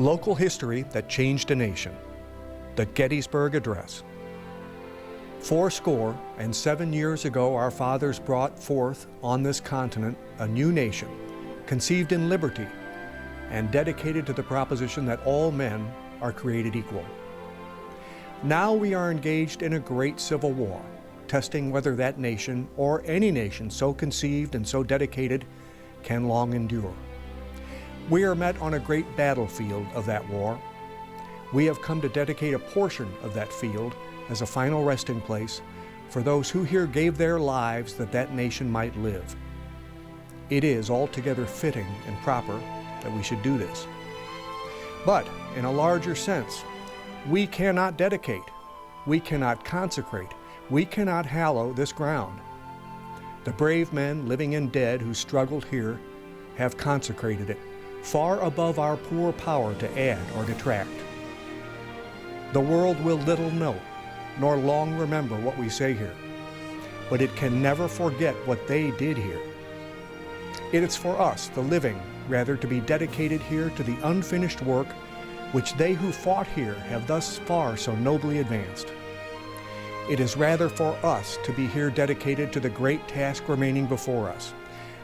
Local history that changed a nation. The Gettysburg Address. 77 years ago, our fathers brought forth on this continent a new nation, conceived in liberty and dedicated to the proposition that all men are created equal. Now we are engaged in a great civil war, testing whether that nation or any nation so conceived and so dedicated can long endure. We are met on a great battlefield of that war. We have come to dedicate a portion of that field as a final resting place for those who here gave their lives that that nation might live. It is altogether fitting and proper that we should do this. But in a larger sense, we cannot dedicate, we cannot consecrate, we cannot hallow this ground. The brave men, living and dead, who struggled here have consecrated it, far above our poor power to add or detract. The world will little know, nor long remember what we say here, but it can never forget what they did here. It is for us, the living, rather, to be dedicated here to the unfinished work which they who fought here have thus far so nobly advanced. It is rather for us to be here dedicated to the great task remaining before us,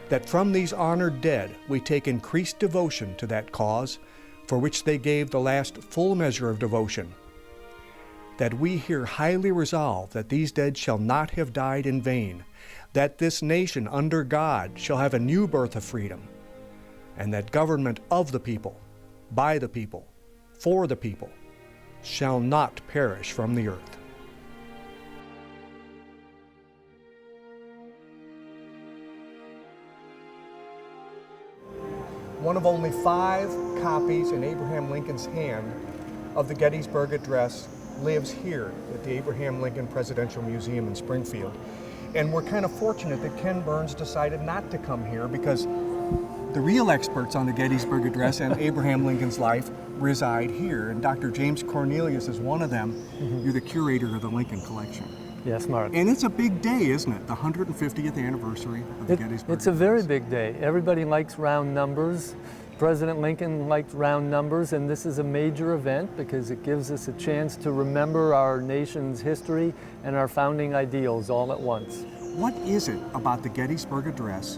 that from these honored dead we take increased devotion to that cause for which they gave the last full measure of devotion, that we here highly resolve that these dead shall not have died in vain, that this nation under God shall have a new birth of freedom, and that government of the people, by the people, for the people, shall not perish from the earth. One of only 5 copies in Abraham Lincoln's hand of the Gettysburg Address lives here at the Abraham Lincoln Presidential Museum in Springfield. And we're kind of fortunate that Ken Burns decided not to come here because the real experts on the Gettysburg Address and Abraham Lincoln's life reside here, and Dr. James Cornelius is one of them. Mm-hmm. You're the curator of the Lincoln collection. Yes, Mark. And it's a big day, isn't it? The 150th anniversary of the Gettysburg It's a very big day. Everybody likes round numbers. President Lincoln liked round numbers, and this is a major event because it gives us a chance to remember our nation's history and our founding ideals all at once. What is it about the Gettysburg Address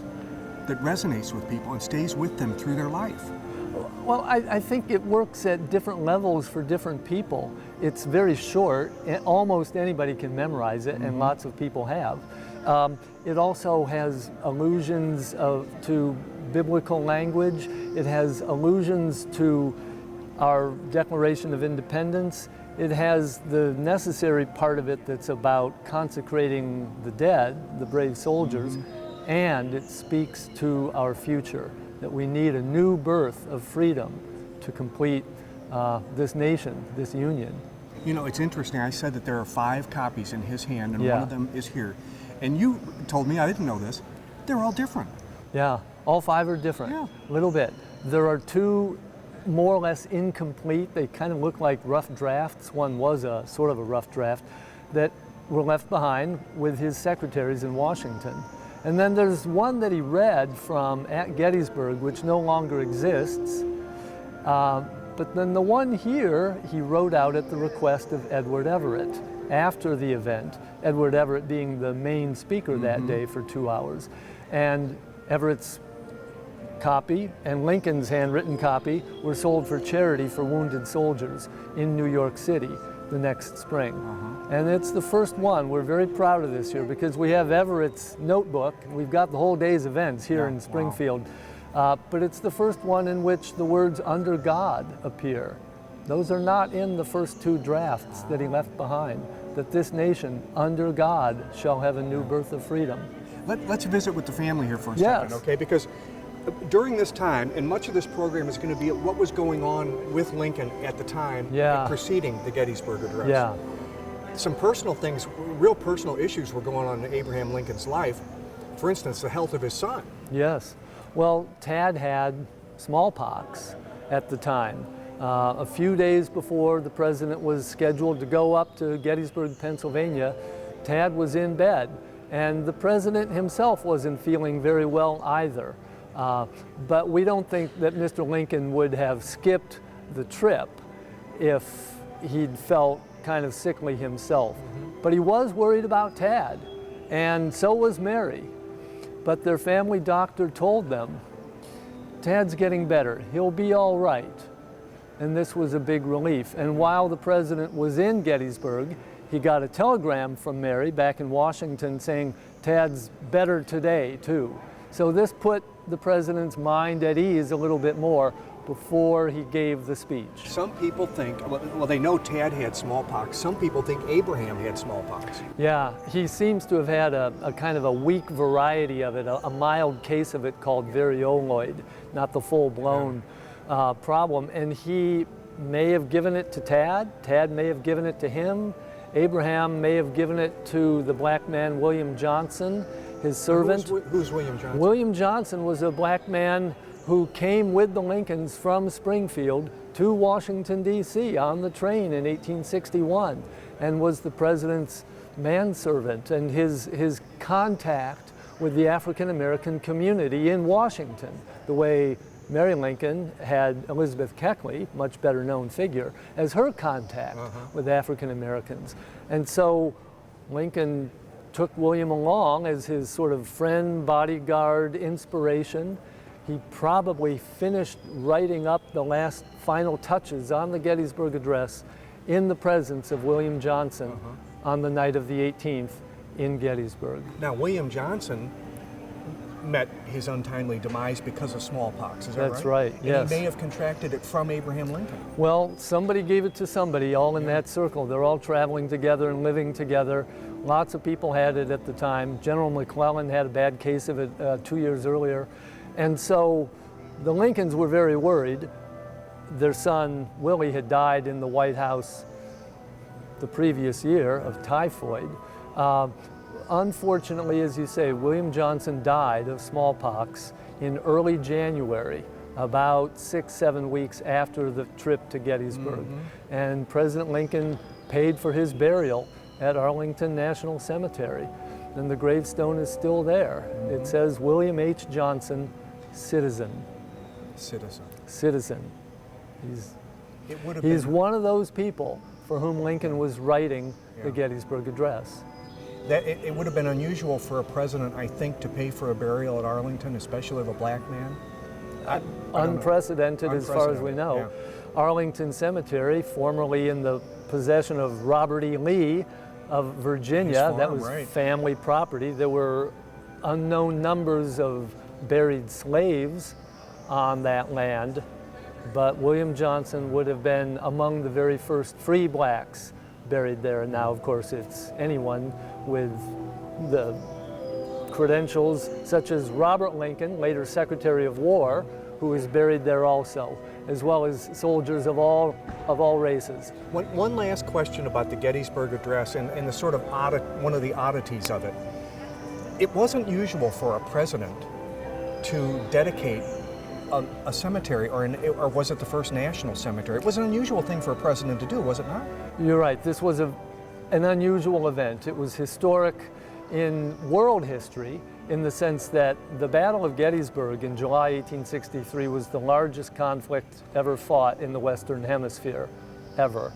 that resonates with people and stays with them through their life? Well, I think it works at different levels for different people. It's very short, and almost anybody can memorize it, and lots of people have. It also has allusions to biblical language. It has allusions to our Declaration of Independence. It has the necessary part of it that's about consecrating the dead, the brave soldiers, and it speaks to our future, that we need a new birth of freedom to complete this nation, this union. You know, it's interesting. I said that there are 5 copies in his hand, and one of them is here. And you told me, I didn't know this, they're all different. Yeah, all 5 are different, a little bit. There are 2 more or less incomplete. They kind of look like rough drafts. One was a sort of a rough draft that were left behind with his secretaries in Washington. And then there's one that he read from at Gettysburg, which no longer exists. But then the one here, he wrote out at the request of Edward Everett after the event, Edward Everett being the main speaker that day for 2 hours. And Everett's copy and Lincoln's handwritten copy were sold for charity for wounded soldiers in New York City the next spring. And it's the first one. We're very proud of this year because we have Everett's notebook. We've got the whole day's events here in Springfield. But it's the first one in which the words "under God" appear. Those are not in the first 2 drafts that he left behind, that this nation, under God, shall have a new birth of freedom. Let's visit with the family here for a second, okay? Because during this time, and much of this program is going to be what was going on with Lincoln at the time preceding the Gettysburg Address. Yeah. Some personal things, real personal issues were going on in Abraham Lincoln's life. For instance, the health of his son. Yes. Well, Tad had smallpox at the time. A few days before the president was scheduled to go up to Gettysburg, Pennsylvania, Tad was in bed, and the president himself wasn't feeling very well either. But we don't think that Mr. Lincoln would have skipped the trip if he'd felt kind of sickly himself. But he was worried about Tad, and so was Mary. But their family doctor told them, Tad's getting better, he'll be all right. And this was a big relief. And while the president was in Gettysburg, he got a telegram from Mary back in Washington saying, Tad's better today, too. So this put the president's mind at ease a little bit more before he gave the speech. Some people think, well, they know Tad had smallpox. Some people think Abraham had smallpox. Yeah, he seems to have had a kind of a weak variety of it, a mild case of it called varioloid, not the full-blown problem. And he may have given it to Tad. Tad may have given it to him. Abraham may have given it to the black man William Johnson, his servant. Who's William Johnson? William Johnson was a black man who came with the Lincolns from Springfield to Washington, D.C. on the train in 1861 and was the president's manservant and his contact with the African-American community in Washington, the way Mary Lincoln had Elizabeth Keckley, much better known figure, as her contact with African Americans. And so Lincoln took William along as his sort of friend, bodyguard, inspiration. He probably finished writing up the last final touches on the Gettysburg Address in the presence of William Johnson on the night of the 18th in Gettysburg. Now, William Johnson met his untimely demise because of smallpox, is that right? That's right, yes. And he may have contracted it from Abraham Lincoln. Well, somebody gave it to somebody, all in that circle. They're all traveling together and living together. Lots of people had it at the time. General McClellan had a bad case of it 2 years earlier. And so the Lincolns were very worried. Their son, Willie, had died in the White House the previous year of typhoid. Unfortunately, as you say, William Johnson died of smallpox in early January, about 6-7 weeks after the trip to Gettysburg. And President Lincoln paid for his burial at Arlington National Cemetery. And the gravestone is still there. It says William H. Johnson, citizen. Citizen. Citizen. He's one of those people for whom Lincoln was writing the Gettysburg Address. It would have been unusual for a president, I think, to pay for a burial at Arlington, especially of a black man. Unprecedented as far as we know. Yeah. Arlington Cemetery, formerly in the possession of Robert E. Lee of Virginia, that was family property. There were unknown numbers of buried slaves on that land, but William Johnson would have been among the very first free blacks buried there. And now, of course, it's anyone with the credentials, such as Robert Lincoln, later Secretary of War, who is buried there also, as well as soldiers of all races. One last question about the Gettysburg Address and the sort of one of the oddities of it. It wasn't usual for a president to dedicate a cemetery, or was it the first national cemetery? It was an unusual thing for a president to do, was it not? You're right. This was an unusual event. It was historic in world history in the sense that the Battle of Gettysburg in July 1863 was the largest conflict ever fought in the Western Hemisphere, ever.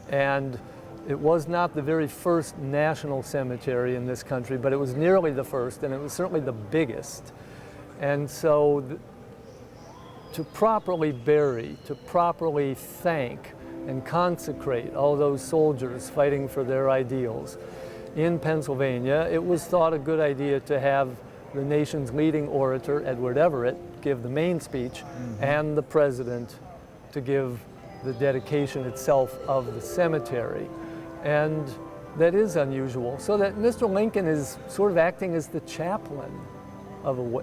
And it was not the very first national cemetery in this country, but it was nearly the first, and it was certainly the biggest. And so to properly bury, to properly thank and consecrate all those soldiers fighting for their ideals in Pennsylvania, it was thought a good idea to have the nation's leading orator, Edward Everett, give the main speech, and the president to give the dedication itself of the cemetery. And that is unusual. So that Mr. Lincoln is sort of acting as the chaplain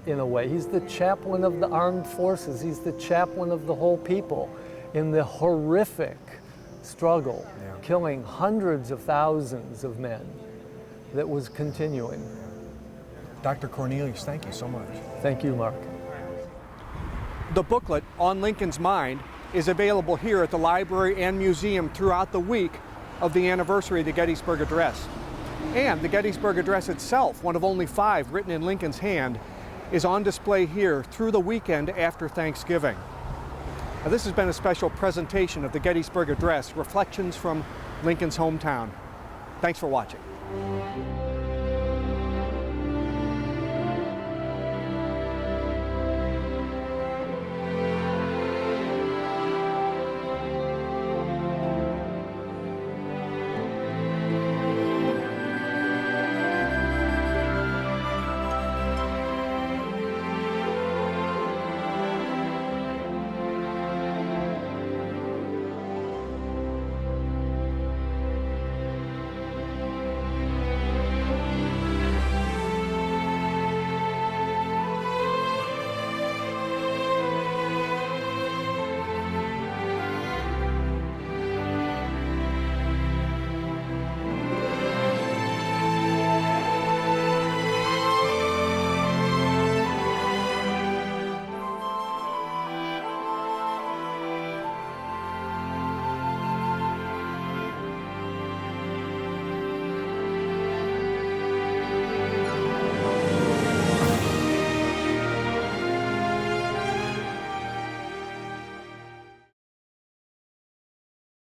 in a way. He's the chaplain of the armed forces. He's the chaplain of the whole people in the horrific struggle, killing hundreds of thousands of men that was continuing. Dr. Cornelius, thank you so much. Thank you, Mark. The booklet, On Lincoln's Mind, is available here at the library and museum throughout the week of the anniversary of the Gettysburg Address. And the Gettysburg Address itself, one of only 5 written in Lincoln's hand, is on display here through the weekend after Thanksgiving. Now, this has been a special presentation of the Gettysburg Address, Reflections from Lincoln's Hometown. Thanks for watching.